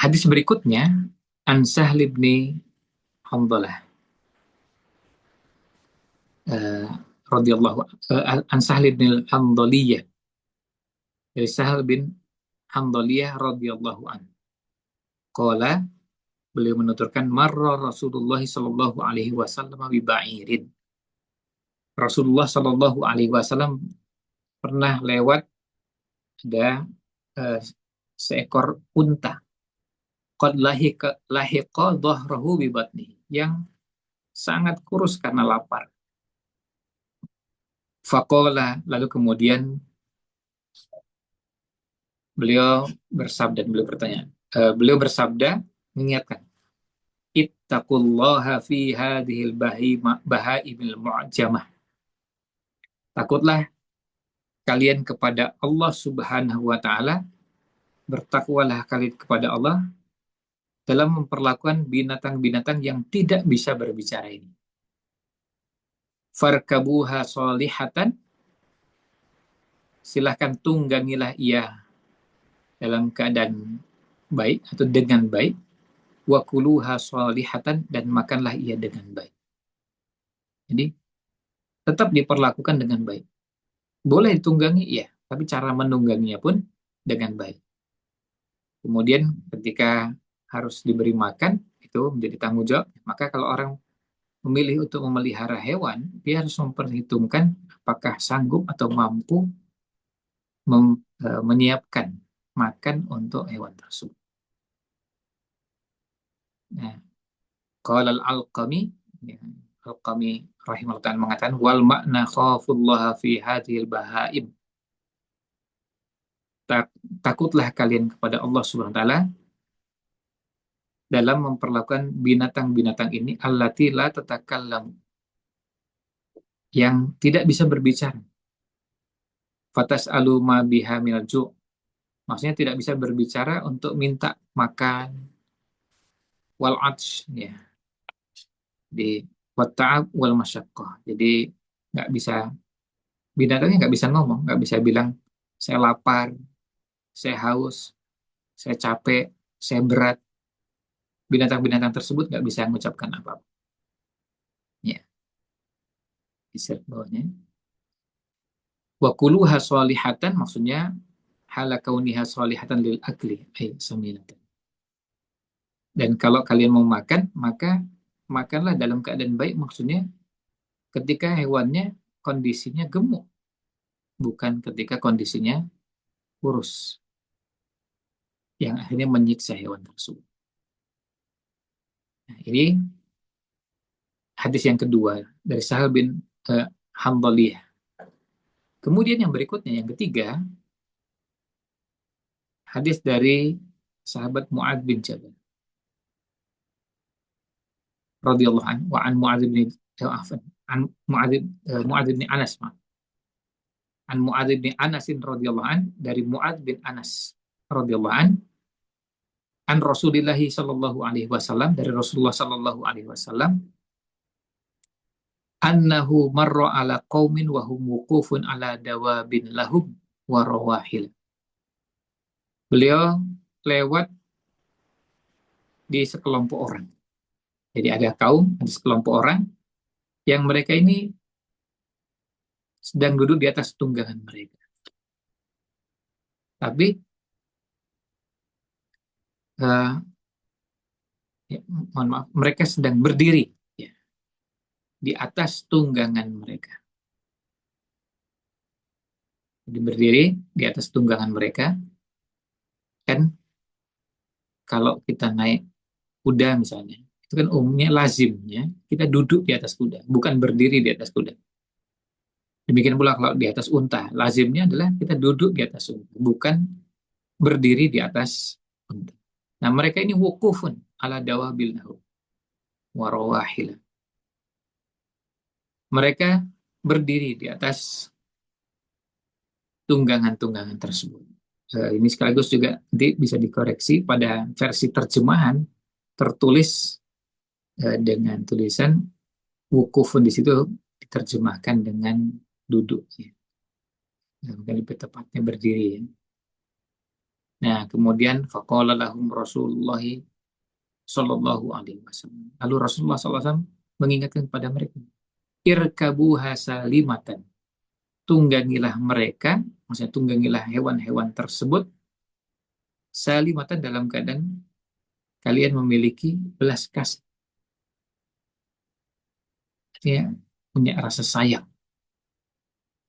Hadis berikutnya, An Sahl bin Hamdalah eh, radhiyallahu An Sahl bin Hamdaliyah, dari Sahl bin Hamdaliyah radhiyallahu an. Qala, beliau menuturkan, marra Rasulullah sallallahu alaihi wasallam bi ba'irin. Rasulullah sallallahu alaihi wasallam pernah lewat, ada eh, seekor unta, qad lahiqa dhahrahu bi batni, yang sangat kurus karena lapar. Faqala, lalu kemudian beliau bersabda, beliau bersabda mengingatkan, ittaqullaha fi hadhil bahaimil mu'jamah. Takutlah kalian kepada Allah Subhanahu wa taala, bertakwalah kalian kepada Allah dalam memperlakukan binatang-binatang yang tidak bisa berbicara ini. Farkabuha solihatan, silahkan tunggangilah ia dalam keadaan baik atau dengan baik, wakuluha solihatan, dan makanlah ia dengan baik. Jadi tetap diperlakukan dengan baik. Boleh ditunggangi, iya, tapi cara menungganginya pun dengan baik. Kemudian ketika harus diberi makan, itu menjadi tanggung jawab. Maka kalau orang memilih untuk memelihara hewan, dia harus memperhitungkan apakah sanggup atau mampu menyiapkan makan untuk hewan tersebut. Nah, qala al-Alqami, ya, Al-Qami rahimahullah ta'ala mengatakan, wal makna khafullaha fi hadhil bahaim. Takutlah kalian kepada Allah Subhanahu wa taala dalam memperlakukan binatang-binatang ini, allati la tatakallam, yang tidak bisa berbicara. Fatas aluma biha minal ju', maksudnya tidak bisa berbicara untuk minta makan, wal atsh, ya, di wata'ab wal masyaqqah. Jadi nggak bisa, binatangnya nggak bisa ngomong, nggak bisa bilang saya lapar, saya haus, saya capek, saya berat. Binatang-binatang tersebut nggak bisa mengucapkan apa-apa. Ya, di bawahnya. Wa kuluha sholihatan, maksudnya hala kauniha sholihatan lil akli, ay saminatan. Dan kalau kalian mau makan, maka makanlah dalam keadaan baik, maksudnya ketika hewannya kondisinya gemuk, bukan ketika kondisinya kurus, yang akhirnya menyiksa hewan tersebut. Nah, ini hadis yang kedua dari Sahal bin Hamdaliyah. Kemudian yang berikutnya, yang ketiga, hadis dari sahabat Mu'adz bin Jabal radhiyallahu anhu, wa an Mu'adz bin an Mu'adz bin Anas, an Mu'adz bin Anas radhiyallahu an, dari Mu'adz bin Anas radhiyallahu an Rasulillah sallallahu alaihi wasallam, dari Rasulullah sallallahu alaihi wasallam, annahu marra ala qaumin wa hum wuqufun ala dawabin lahum wa rawahil. Beliau lewat di sekelompok orang. Jadi ada kaum, ada sekelompok orang yang mereka ini sedang duduk di atas tunggangan mereka. Tapi mohon maaf, mereka sedang berdiri, ya, di atas tunggangan mereka. Jadi berdiri di atas tunggangan mereka. Kan kalau kita naik kuda misalnya, itu kan umumnya lazimnya kita duduk di atas kuda, bukan berdiri di atas kuda. Demikian pula kalau di atas unta, lazimnya adalah kita duduk di atas unta, bukan berdiri di atas unta. Nah, mereka ini wukufun ala dawabil lahu warawahil. Mereka berdiri di atas tunggangan-tunggangan tersebut. Ini sekaligus juga nanti bisa dikoreksi pada versi terjemahan tertulis dengan tulisan wukufun, di situ diterjemahkan dengan duduk, ya. Nah, mungkin lebih tepatnya berdiri, ya. Nah, kemudian faqala lahum Rasulullah sallallahu alaihi wasallam. Lalu Rasulullah sallallahu alaihi wasallam mengingatkan kepada mereka, irkabuha salimatan. Tunggangilah mereka, maksudnya tunggangilah hewan-hewan tersebut salimatan dalam keadaan kalian memiliki belas kasih, artinya punya rasa sayang.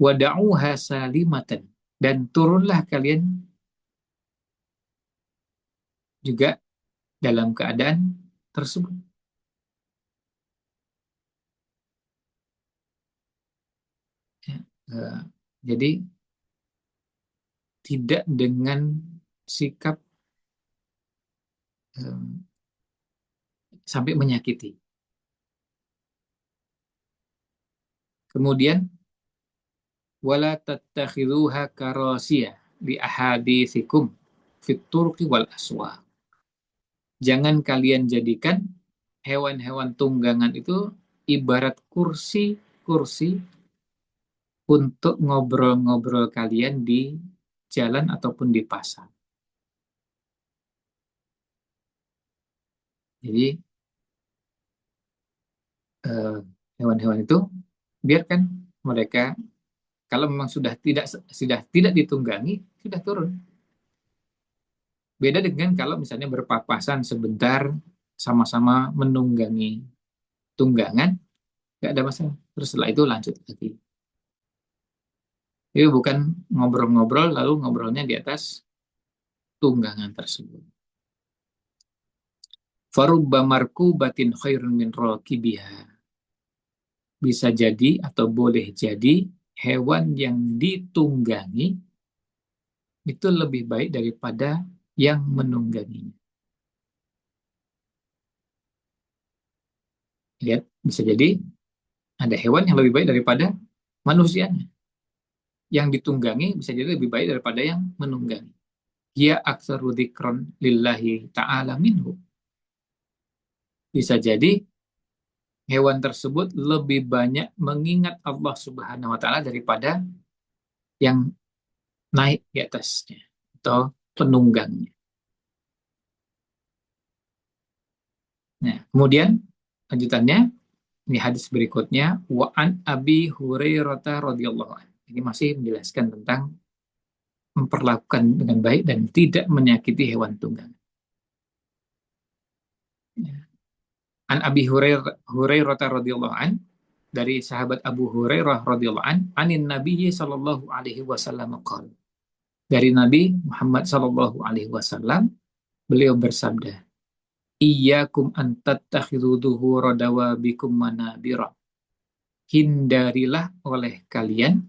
Wada'uha salimatan, dan turunlah kalian juga dalam keadaan tersebut. Ya, jadi tidak dengan sikap sampai menyakiti. Kemudian wala tattakhiduha karasiya li ahadithikum fit turqi wal aswaq. Jangan kalian jadikan hewan-hewan tunggangan itu ibarat kursi-kursi untuk ngobrol-ngobrol kalian di jalan ataupun di pasar. Jadi eh, hewan-hewan itu biarkan mereka, kalau memang sudah tidak ditunggangi, sudah turun. Beda dengan kalau misalnya berpapasan sebentar, sama-sama menunggangi tunggangan, nggak ada masalah. Terus setelah itu lanjut lagi. Jadi bukan ngobrol-ngobrol lalu ngobrolnya di atas tunggangan tersebut. Farubba markubatin khairun min rakibiha. Bisa jadi atau boleh jadi hewan yang ditunggangi itu lebih baik daripada yang menungganginya. Lihat, bisa jadi ada hewan yang lebih baik daripada manusianya. Yang ditunggangi bisa jadi lebih baik daripada yang menunggangi. Ya aktsaru dzikron lillahi ta'ala minhu. Bisa jadi hewan tersebut lebih banyak mengingat Allah Subhanahu wa taala daripada yang naik di atasnya atau penunggangnya. Nah, kemudian lanjutannya ini hadis berikutnya, wa an Abi Hurairah radhiyallahu anhu. Ini masih menjelaskan tentang memperlakukan dengan baik dan tidak menyakiti hewan tunggang. Ya. An Abi Hurairah radhiyallahu an, dari sahabat Abu Hurairah radhiyallahu an, anin Nabi sallallahu alaihi wasallam qala. Dari Nabi Muhammad sallallahu alaihi wasallam, beliau bersabda, iyyakum an tattakhidhu dhuhura dawabikum manabira. Hindarilah oleh kalian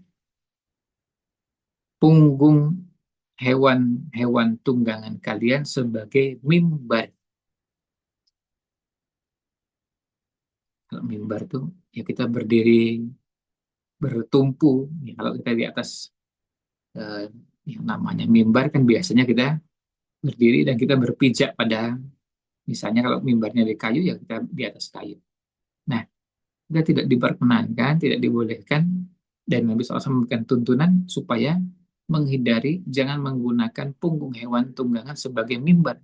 punggung hewan-hewan tunggangan kalian sebagai mimbar. Kalau mimbar tuh ya kita berdiri bertumpu. Ya, kalau kita di atas eh, yang namanya mimbar kan biasanya kita berdiri dan kita berpijak pada, misalnya kalau mimbarnya dari kayu ya kita di atas kayu. Nah, kita tidak diperkenankan, tidak dibolehkan, dan Nabi SAW memberikan tuntunan supaya menghindari, jangan menggunakan punggung hewan tunggangan sebagai mimbar.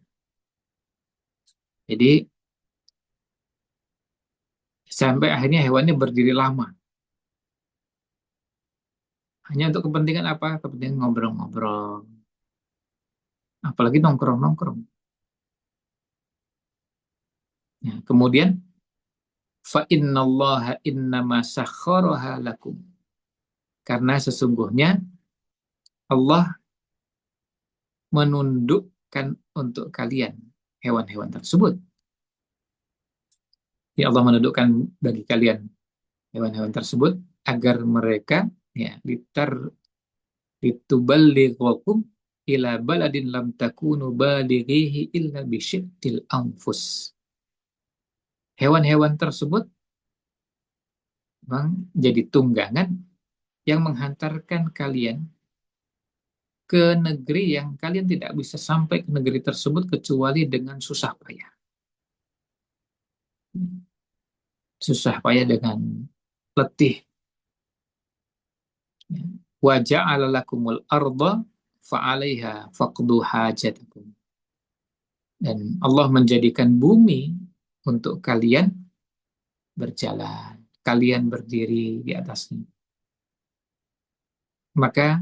Jadi sampai akhirnya hewannya berdiri lama. Hanya untuk kepentingan apa? Kepentingan ngobrol-ngobrol. Apalagi nongkrong-nongkrong. Ya, kemudian, fa innallaha innama sakhkharaha lakum. Karena sesungguhnya Allah menundukkan untuk kalian hewan-hewan tersebut. Ya, Allah menundukkan bagi kalian hewan-hewan tersebut agar mereka ya lituballighakum ila baladin lam takunu balighihi illa bisyittil anfus. Hewan-hewan tersebut memang jadi tunggangan yang menghantarkan kalian ke negeri yang kalian tidak bisa sampai ke negeri tersebut kecuali dengan susah payah. Susah payah dengan letih. Wa ja'ala lakumul arda fa'alaiha faqdu hajatakum. Dan Allah menjadikan bumi untuk kalian berjalan, kalian berdiri di atasnya. Maka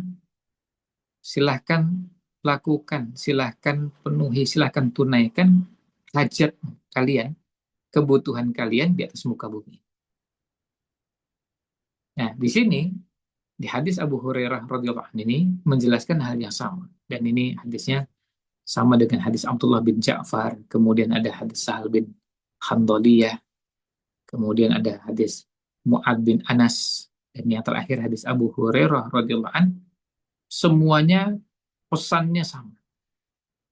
silahkan lakukan, silahkan penuhi, silahkan tunaikan hajat kalian, kebutuhan kalian di atas muka bumi. Nah, di sini di hadis Abu Hurairah radhiyallahu anhu ini menjelaskan hal yang sama, dan ini hadisnya sama dengan hadis Abdullah bin Ja'far, kemudian ada hadis Sahal bin Handaliyah, kemudian ada hadis Mu'ad bin Anas, dan yang terakhir hadis Abu Hurairah radhiyallahu anhu. Semuanya pesannya sama,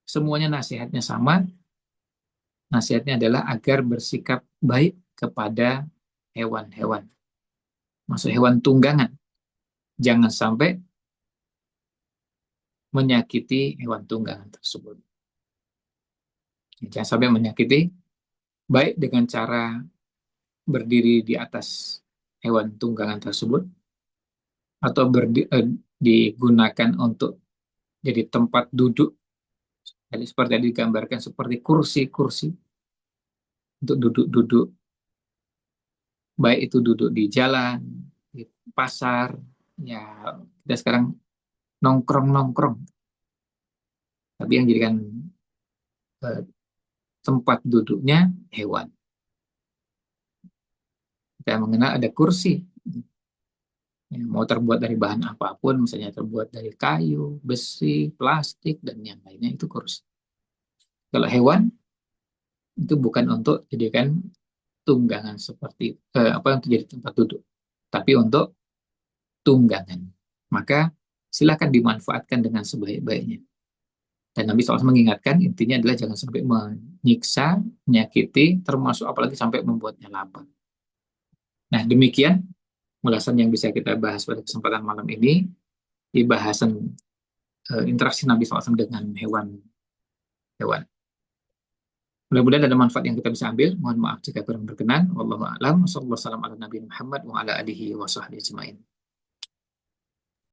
semuanya nasihatnya sama. Nasihatnya adalah agar bersikap baik kepada hewan-hewan, maksud hewan tunggangan. Jangan sampai menyakiti hewan tunggangan tersebut. Jangan sampai menyakiti, baik dengan cara berdiri di atas hewan tunggangan tersebut, atau digunakan untuk jadi tempat duduk. Jadi seperti yang digambarkan, seperti kursi-kursi untuk duduk-duduk, baik itu duduk di jalan, di pasar, ya kita sekarang nongkrong-nongkrong, tapi yang jadikan tempat duduknya hewan. Kita mengenal ada kursi, ya, mau terbuat dari bahan apapun, misalnya terbuat dari kayu, besi, plastik, dan yang lainnya, itu kursi. Kalau hewan, itu bukan untuk jadikan tunggangan seperti untuk jadi tempat duduk, tapi untuk tunggangan. Maka silakan dimanfaatkan dengan sebaik-baiknya. Dan Nabi SAW mengingatkan, intinya adalah jangan sampai menyiksa, menyakiti, termasuk apalagi sampai membuatnya lapar. Nah, demikian ulasan yang bisa kita bahas pada kesempatan malam ini, di bahasan interaksi Nabi SAW dengan hewan-hewan. Mudah-mudahan ada manfaat yang kita bisa ambil. Mohon maaf jika kurang berkenan. Wallahu a'lam. Wassallallahu ala Nabi Muhammad wa ala alihi wa sahbihi ajma'in.